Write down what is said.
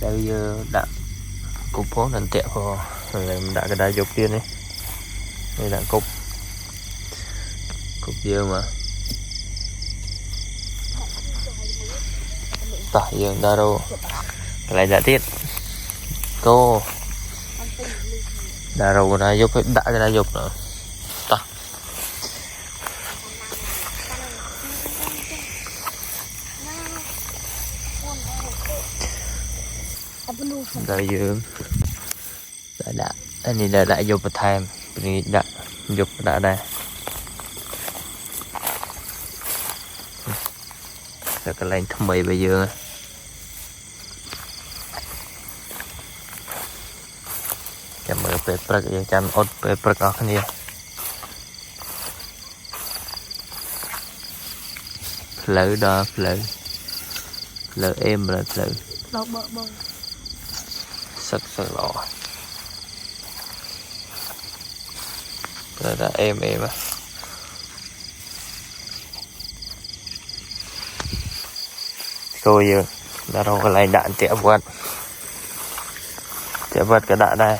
đây đã cục phố lần tẹo rồi mình đã cái đá dục tiên đấy đây là cục dưa mà tỏi dương đa đâu lại đã tiết cô đa đâu đá dục đã cái đá dục nữa ta đây dương đã anh này đã dục một time này đã dục đã đây là cái lạnh thâm mì bây giờ chăm ở bếp bật giờ chăm ớt bếp bật ở cái này lỡ đó lỡ em là lỡ sắc lọ rồi là em á cô giờ đã đâu có lại đạn tẹo vật cái đạn đây